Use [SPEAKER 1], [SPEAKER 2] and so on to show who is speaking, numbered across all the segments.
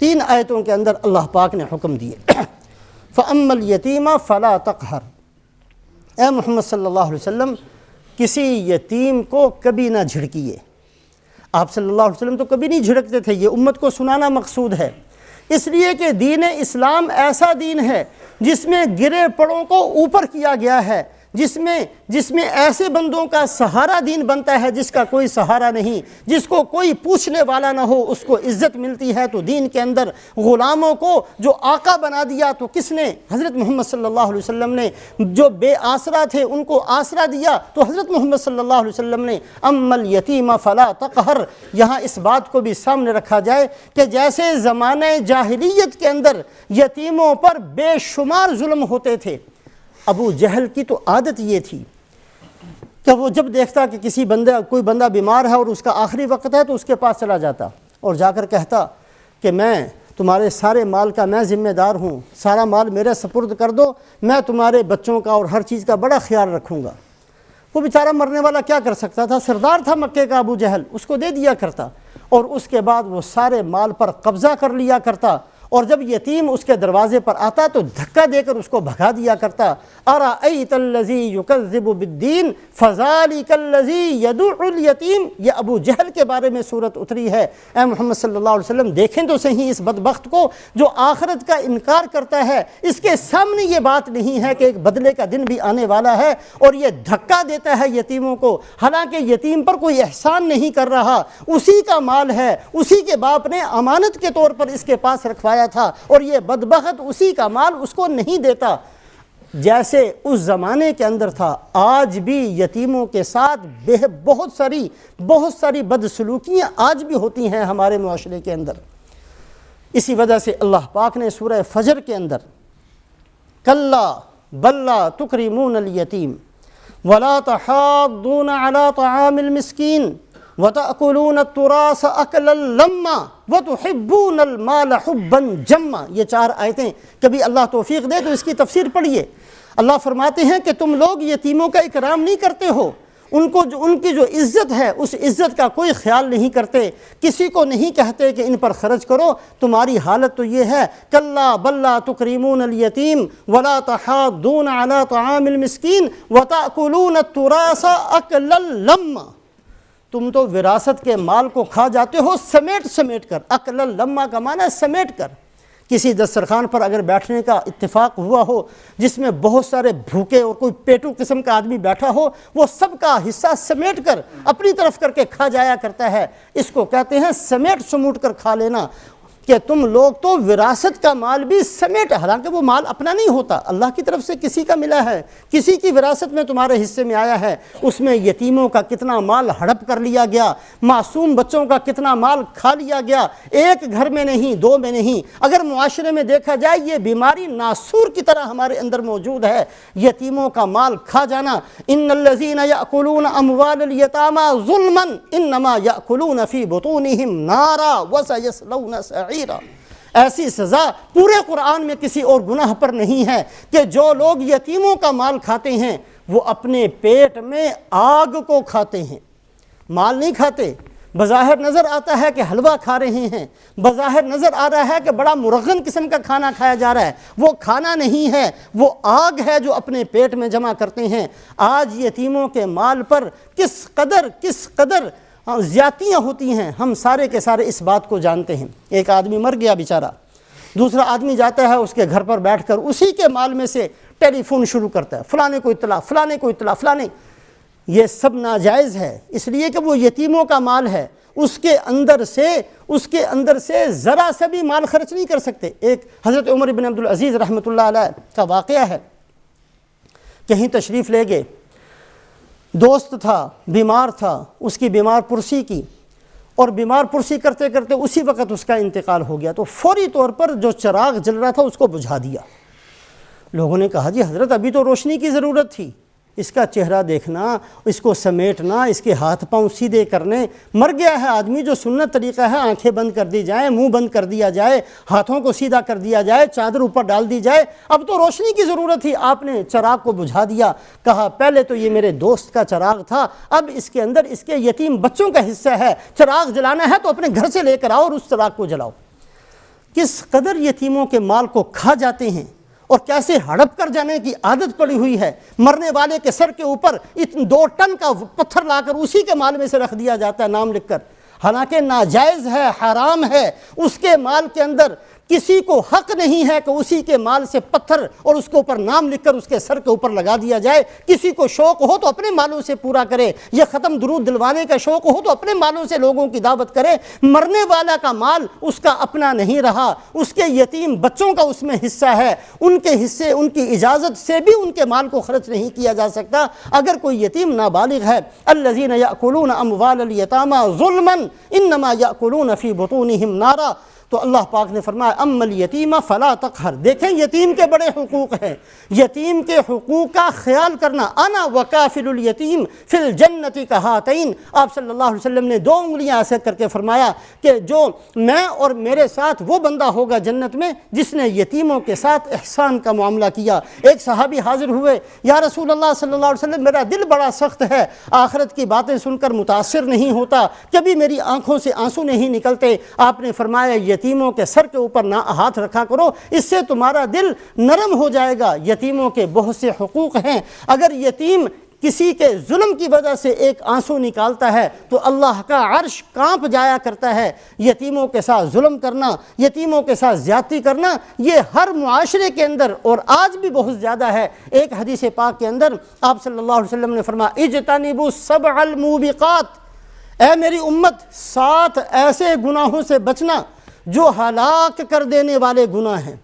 [SPEAKER 1] 3 آیتوں کے اندر اللہ پاک نے حکم دیے۔ فَأَمَّا الْيَتِيمَ فَلَا تَقْهَرْ، اے محمد صلی اللہ علیہ وسلم کسی یتیم کو کبھی نہ جھڑکیے۔ آپ صلی اللہ علیہ وسلم تو کبھی نہیں جھڑکتے تھے، یہ امت کو سنانا مقصود ہے، اس لیے کہ دین اسلام ایسا دین ہے جس میں گرے پڑوں کو اوپر کیا گیا ہے، جس میں ایسے بندوں کا سہارا دین بنتا ہے جس کا کوئی سہارا نہیں، جس کو کوئی پوچھنے والا نہ ہو، اس کو عزت ملتی ہے۔ تو دین کے اندر غلاموں کو جو آقا بنا دیا تو کس نے؟ حضرت محمد صلی اللہ علیہ وسلم نے۔ جو بے آسرا تھے ان کو آسرا دیا تو حضرت محمد صلی اللہ علیہ وسلم نے۔ اما الیتیم فلا تقہر، یہاں اس بات کو بھی سامنے رکھا جائے کہ جیسے زمانہ جاہلیت کے اندر یتیموں پر بے شمار ظلم ہوتے تھے، ابو جہل کی تو عادت یہ تھی کہ وہ جب دیکھتا کہ کوئی بندہ بیمار ہے اور اس کا آخری وقت ہے تو اس کے پاس چلا جاتا اور جا کر کہتا کہ میں تمہارے سارے مال کا میں ذمہ دار ہوں، سارا مال میرے سپرد کر دو، میں تمہارے بچوں کا اور ہر چیز کا بڑا خیال رکھوں گا۔ وہ بیچارہ مرنے والا کیا کر سکتا تھا؟ سردار تھا مکے کا ابو جہل، اس کو دے دیا کرتا اور اس کے بعد وہ سارے مال پر قبضہ کر لیا کرتا، اور جب یتیم اس کے دروازے پر آتا تو دھکا دے کر اس کو بھگا دیا کرتا۔ ارأیت الذی یکذب بالدین فذلک الذی یدع الیتیم، یہ ابو جہل کے بارے میں صورت اتری ہے۔ اے محمد صلی اللہ علیہ وسلم دیکھیں تو صحیح اس بدبخت کو جو آخرت کا انکار کرتا ہے، اس کے سامنے یہ بات نہیں ہے کہ ایک بدلے کا دن بھی آنے والا ہے، اور یہ دھکا دیتا ہے یتیموں کو، حالانکہ یتیم پر کوئی احسان نہیں کر رہا، اسی کا مال ہے، اسی کے باپ نے امانت کے طور پر اس کے پاس رکھوایا تھا، اور یہ بدبخت اسی کا مال اس کو نہیں دیتا۔ جیسے اس زمانے کے اندر تھا، آج بھی یتیموں کے ساتھ بہت ساری بدسلوکیاں آج بھی ہوتی ہیں ہمارے معاشرے کے اندر۔ اسی وجہ سے اللہ پاک نے سورہ فجر کے اندر کلا بل لا تکرمون الیتیم ولا تحاضون علی طعام المسکین وَتَأْكُلُونَ التُّرَاثَ أَكْلًا لَمًّا وَتُحِبُّونَ الْمَالَ حُبًّا جَمًّا، یہ 4 آیتیں کبھی اللہ توفیق دے تو اس کی تفسیر پڑھیے۔ اللہ فرماتے ہیں کہ تم لوگ یتیموں کا اکرام نہیں کرتے ہو، ان کی جو عزت ہے اس عزت کا کوئی خیال نہیں کرتے، کسی کو نہیں کہتے کہ ان پر خرچ کرو۔ تمہاری حالت تو یہ ہے کلا بل لا تکرمون الیتیم ولا تحاضون علی طعام المسکین وتأکلون التراث اکلا لما، تم تو وراثت کے مال کو کھا جاتے ہو سمیٹ کر۔ اکل لما کا معنی ہے سمیٹ کر۔ کسی دسترخوان پر اگر بیٹھنے کا اتفاق ہوا ہو جس میں بہت سارے بھوکے اور کوئی پیٹو قسم کا آدمی بیٹھا ہو، وہ سب کا حصہ سمیٹ کر اپنی طرف کر کے کھا جایا کرتا ہے، اس کو کہتے ہیں سمیٹ کر کھا لینا۔ کہ تم لوگ تو وراثت کا مال بھی سمیٹ، حالانکہ وہ مال اپنا نہیں ہوتا، اللہ کی طرف سے کسی کا ملا ہے، کسی کی وراثت میں تمہارے حصے میں آیا ہے، اس میں یتیموں کا کتنا مال ہڑپ کر لیا گیا، معصوم بچوں کا کتنا مال کھا لیا گیا، ایک گھر میں نہیں، 2 میں نہیں۔ اگر معاشرے میں دیکھا جائے یہ بیماری ناسور کی طرح ہمارے اندر موجود ہے، یتیموں کا مال کھا جانا۔ ان الذین یأکلون اموال الیتامی ظلما انما یأکلون فی بطونہم نارا وسیصلون سعیرا، ایسی سزا پورے قرآن میں کسی اور گناہ پر نہیں ہے کہ جو لوگ یتیموں کا مال کھاتے ہیں وہ اپنے پیٹ میں آگ کو کھاتے ہیں، مال نہیں کھاتے۔ بظاہر نظر آتا ہے کہ حلوہ کھا رہے ہیں، بظاہر نظر آ رہا ہے کہ بڑا مرغن قسم کا کھانا کھایا جا رہا ہے، وہ کھانا نہیں ہے، وہ آگ ہے جو اپنے پیٹ میں جمع کرتے ہیں۔ آج یتیموں کے مال پر کس قدر زیادتیاں ہوتی ہیں، ہم سارے کے سارے اس بات کو جانتے ہیں۔ ایک آدمی مر گیا بیچارہ، دوسرا آدمی جاتا ہے اس کے گھر پر بیٹھ کر اسی کے مال میں سے ٹیلی فون شروع کرتا ہے، فلانے کو اطلاع، فلانے کو اطلاع، فلانے۔ یہ سب ناجائز ہے، اس لیے کہ وہ یتیموں کا مال ہے، اس کے اندر سے ذرا سا بھی مال خرچ نہیں کر سکتے۔ ایک حضرت عمر بن عبدالعزیز رحمۃ اللہ علیہ کا واقعہ ہے، کہیں تشریف لے گئے، دوست تھا، بیمار تھا، اس کی بیمار پرسی کی، اور بیمار پرسی کرتے کرتے اسی وقت اس کا انتقال ہو گیا، تو فوری طور پر جو چراغ جل رہا تھا اس کو بجھا دیا۔ لوگوں نے کہا جی حضرت ابھی تو روشنی کی ضرورت تھی، اس کا چہرہ دیکھنا، اس کو سمیٹنا، اس کے ہاتھ پاؤں سیدھے کرنے، مر گیا ہے آدمی، جو سنت طریقہ ہے آنکھیں بند کر دی جائیں، منہ بند کر دیا جائے، ہاتھوں کو سیدھا کر دیا جائے، چادر اوپر ڈال دی جائے، اب تو روشنی کی ضرورت تھی، آپ نے چراغ کو بجھا دیا۔ کہا پہلے تو یہ میرے دوست کا چراغ تھا، اب اس کے اندر اس کے یتیم بچوں کا حصہ ہے، چراغ جلانا ہے تو اپنے گھر سے لے کر آؤ اور اس چراغ کو جلاؤ۔ کس قدر یتیموں کے مال کو کھا جاتے ہیں اور کیسے ہڑپ کر جانے کی عادت پڑی ہوئی ہے۔ مرنے والے کے سر کے اوپر 2 ٹن کا پتھر لا کر اسی کے مال میں سے رکھ دیا جاتا ہے نام لکھ کر، حالانکہ ناجائز ہے، حرام ہے۔ اس کے مال کے اندر کسی کو حق نہیں ہے کہ اسی کے مال سے پتھر اور اس کے اوپر نام لکھ کر اس کے سر کے اوپر لگا دیا جائے۔ کسی کو شوق ہو تو اپنے مالوں سے پورا کرے، یہ ختم درود دلوانے کا شوق ہو تو اپنے مالوں سے لوگوں کی دعوت کرے۔ مرنے والا کا مال اس کا اپنا نہیں رہا، اس کے یتیم بچوں کا اس میں حصہ ہے، ان کے حصے ان کی اجازت سے بھی ان کے مال کو خرچ نہیں کیا جا سکتا۔ اگر کوئی یتیم نابالغ ہے، الذین یأکلون اموال الیتامی ظلما انما یأکلون فی بطونہم نارا، تو اللہ پاک نے فرمایا اما الیتیم فلا تقہر۔ دیکھیں یتیم کے بڑے حقوق ہیں، یتیم کے حقوق کا خیال کرنا۔ انا وکافل الیتیم فی الجنت کہاتین، آپ صلی اللہ علیہ وسلم نے 2 انگلیاں ایسے کر کے فرمایا کہ جو میں اور میرے ساتھ وہ بندہ ہوگا جنت میں جس نے یتیموں کے ساتھ احسان کا معاملہ کیا۔ ایک صحابی حاضر ہوئے، یا رسول اللہ صلی اللہ علیہ وسلم میرا دل بڑا سخت ہے، آخرت کی باتیں سن کر متاثر نہیں ہوتا، کبھی میری آنکھوں سے آنسو نہیں نکلتے۔ آپ نے فرمایا یتیموں کے سر کے اوپر نہ ہاتھ رکھا کرو، اس سے تمہارا دل نرم ہو جائے گا۔ یتیموں کے بہت سے حقوق ہیں، اگر یتیم کسی کے ظلم کی وجہ سے ایک آنسو نکالتا ہے تو اللہ کا عرش کانپ جایا کرتا ہے۔ یتیموں کے ساتھ ظلم کرنا، یتیموں کے ساتھ زیادتی کرنا، یہ ہر معاشرے کے اندر اور آج بھی بہت زیادہ ہے۔ ایک حدیث پاک کے اندر آپ صلی اللہ علیہ وسلم نے فرمایا اجتنبوا 7 الموبقات، اے میری امت 7 ایسے گناہوں سے بچنا جو ہلاک کر دینے والے گناہ ہیں۔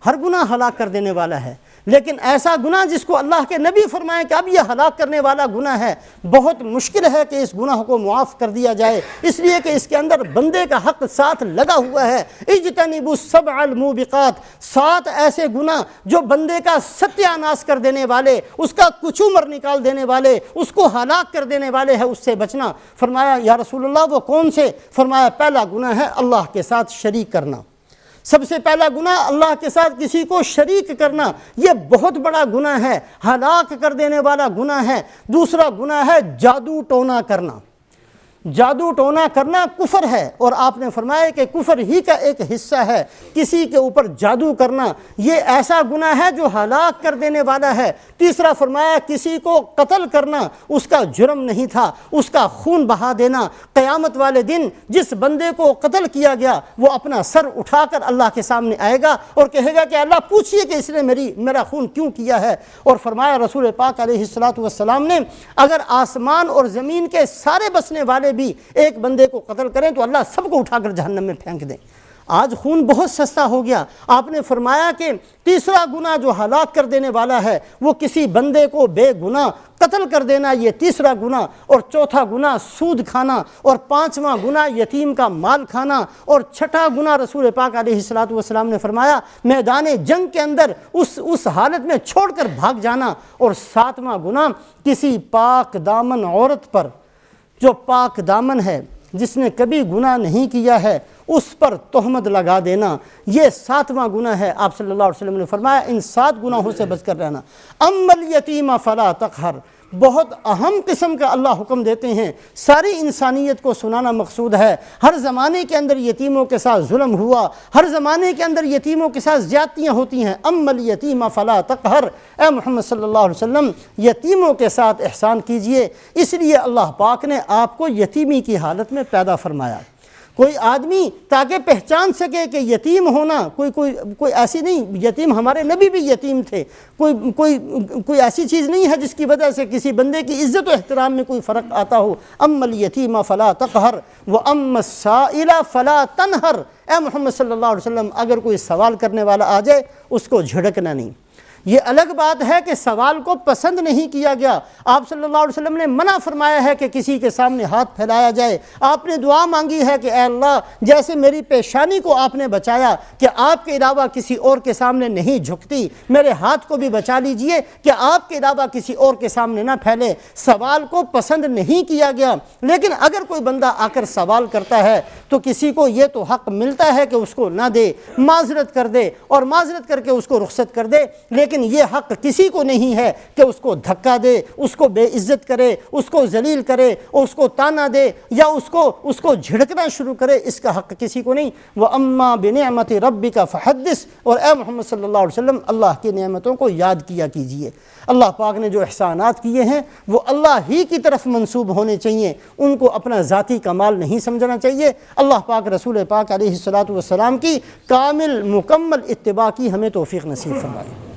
[SPEAKER 1] ہر گناہ ہلاک کر دینے والا ہے، لیکن ایسا گناہ جس کو اللہ کے نبی فرمائے کہ اب یہ ہلاک کرنے والا گناہ ہے، بہت مشکل ہے کہ اس گناہ کو معاف کر دیا جائے، اس لیے کہ اس کے اندر بندے کا حق ساتھ لگا ہوا ہے۔ اجتنبوا 7 الموبقات، 7 ایسے گناہ جو بندے کا ستیہ ناش کر دینے والے، اس کا کچومر نکال دینے والے، اس کو ہلاک کر دینے والے ہیں، اس سے بچنا۔ فرمایا یا رسول اللہ وہ کون سے؟ فرمایا پہلا گناہ ہے اللہ کے ساتھ شریک کرنا۔ سب سے پہلا گناہ اللہ کے ساتھ کسی کو شریک کرنا، یہ بہت بڑا گناہ ہے، ہلاک کر دینے والا گناہ ہے۔ دوسرا گناہ ہے جادو ٹونا کرنا۔ جادو ٹونا کرنا کفر ہے، اور آپ نے فرمایا کہ کفر ہی کا ایک حصہ ہے کسی کے اوپر جادو کرنا، یہ ایسا گناہ ہے جو ہلاک کر دینے والا ہے۔ تیسرا فرمایا کسی کو قتل کرنا، اس کا جرم نہیں تھا، اس کا خون بہا دینا۔ قیامت والے دن جس بندے کو قتل کیا گیا وہ اپنا سر اٹھا کر اللہ کے سامنے آئے گا اور کہے گا کہ اللہ پوچھئے کہ اس نے میرا خون کیوں کیا ہے۔ اور فرمایا رسول پاک علیہ السلام نے اگر آسمان اور زمین کے سارے بسنے والے بھی ایک بندے کو قتل کریں تو اللہ سب کو اٹھا کر جہنم میں پھینک دیں۔ آج خون بہت سستا ہو گیا۔ آپ نے فرمایا کہ تیسرا گناہ جو ہلاک کر دینے والا ہے وہ کسی بندے کو بے گناہ قتل کر دینا، یہ تیسرا گناہ، اور چوتھا گناہ سود کھانا، اور 5واں گناہ یتیم کا مال کھانا، اور 6واں گناہ رسول پاک علیہ السلام نے فرمایا میدان جنگ کے اندر اس حالت میں چھوڑ کر بھاگ جانا، اور 7واں گناہ کسی پاک دامن عورت پر، جو پاک دامن ہے جس نے کبھی گناہ نہیں کیا ہے، اس پر تہمت لگا دینا، یہ 7واں گناہ ہے۔ آپ صلی اللہ علیہ وسلم نے فرمایا ان 7 گناہوں سے بچ کر رہنا۔ اما الیتیم فلا تقہر، بہت اہم قسم کا اللہ حکم دیتے ہیں، ساری انسانیت کو سنانا مقصود ہے۔ ہر زمانے کے اندر یتیموں کے ساتھ ظلم ہوا، ہر زمانے کے اندر یتیموں کے ساتھ زیادتیاں ہوتی ہیں۔ اما الیتیم فلا تقہر، اے محمد صلی اللہ علیہ وسلم یتیموں کے ساتھ احسان کیجئے۔ اس لیے اللہ پاک نے آپ کو یتیمی کی حالت میں پیدا فرمایا۔ کوئی آدمی تاکہ پہچان سکے کہ یتیم ہونا کوئی ایسی نہیں، یتیم ہمارے نبی بھی یتیم تھے، کوئی ایسی چیز نہیں ہے جس کی وجہ سے کسی بندے کی عزت و احترام میں کوئی فرق آتا ہو۔ اما الیتیم فلا تقہر واما السائل فلا تنہر، اے محمد صلی اللہ علیہ وسلم اگر کوئی سوال کرنے والا آ جائے اس کو جھڑکنا نہیں۔ یہ الگ بات ہے کہ سوال کو پسند نہیں کیا گیا، آپ صلی اللہ علیہ وسلم نے منع فرمایا ہے کہ کسی کے سامنے ہاتھ پھیلایا جائے۔ آپ نے دعا مانگی ہے کہ اے اللہ جیسے میری پیشانی کو آپ نے بچایا کہ آپ کے علاوہ کسی اور کے سامنے نہیں جھکتی، میرے ہاتھ کو بھی بچا لیجئے کہ آپ کے علاوہ کسی اور کے سامنے نہ پھیلے۔ سوال کو پسند نہیں کیا گیا، لیکن اگر کوئی بندہ آ کر سوال کرتا ہے تو کسی کو یہ تو حق ملتا ہے کہ اس کو نہ دے، معذرت کر دے اور معذرت کر کے اس کو رخصت کر دے، لیکن لیکن یہ حق کسی کو نہیں ہے کہ اس کو دھکا دے، اس کو بے عزت کرے، اس کو ذلیل کرے، اس کو تانا دے یا اس کو جھڑکنا شروع کرے، اس کا حق کسی کو نہیں۔ وَأَمَّا بِنِعْمَةِ رَبِّكَ فَحَدِّثْ، اور اے محمد صلی اللہ علیہ وسلم اللہ کی نعمتوں کو یاد کیا کیجئے۔ اللہ پاک نے جو احسانات کیے ہیں وہ اللہ ہی کی طرف منسوب ہونے چاہیے، ان کو اپنا ذاتی کمال نہیں سمجھنا چاہیے۔ اللہ پاک رسول پاک علیہ الصلوۃ والسلام کی کامل مکمل اتباع کی ہمیں توفیق نصیب فرمائے۔